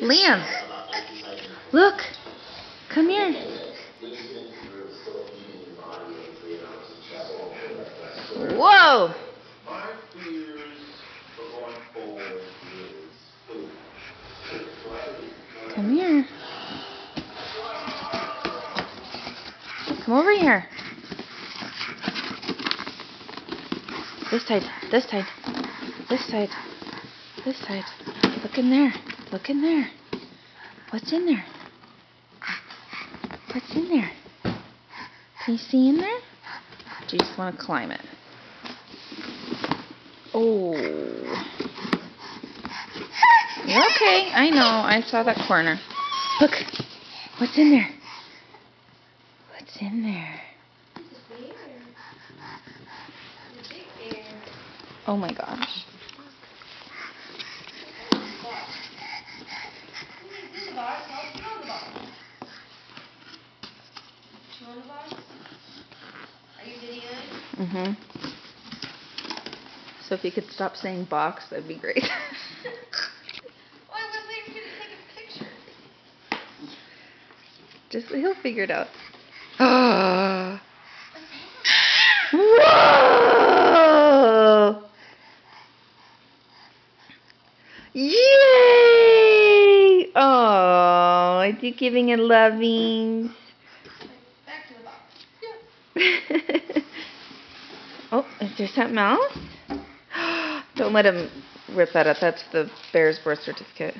Liam, look, come here. Whoa! Come here. Come over here. This side, this side, this side, this side. Look in there. Look in there. What's in there? What's in there? Can you see in there? Do you just want to climb it? Oh. You're okay. I know. I saw that corner. Look. What's in there? What's in there? Oh my gosh. Mm-hmm. So if you could stop saying box, that'd be great. Well, I was waiting for you to take a picture. Just he'll figure it out. Whoa! Yay! Oh, is he giving it loving? Back to the box. Oh, is there something else? Don't let him rip that up. That's the bear's birth certificate.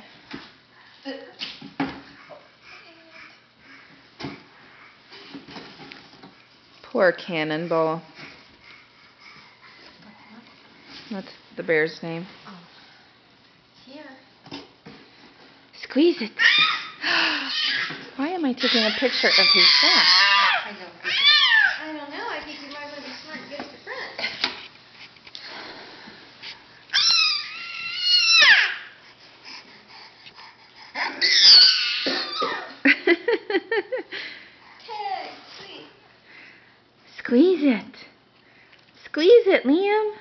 Poor Cannonball. That's the bear's name. Oh. Here. Squeeze it. Why am I taking a picture of his back? I don't know. I think you might want to be smart and get up the front. Okay, sweet. Squeeze it. Squeeze it, Liam.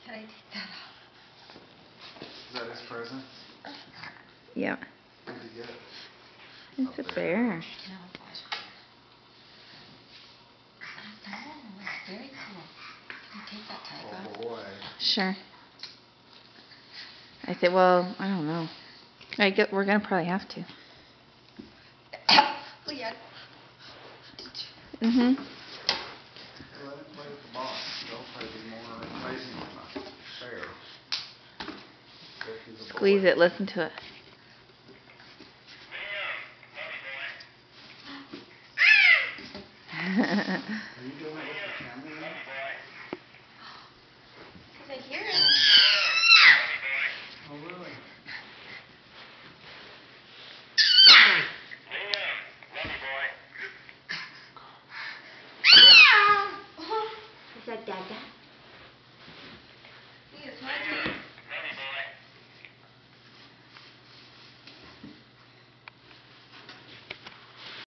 Can I take that off? Is that his present? Yeah. What did you get? It's a bear. No, gosh. Oh, it's very cool. Can you take that tag off? Oh boy. Sure. I said, well, I don't know. We're gonna probably have to. Oh, yeah. Mhm. Let him play with the box. They'll probably be more amazing than a bear. If he's a Squeeze boy. it. Listen to it. Are you doing it with the camera in? Because I hear it.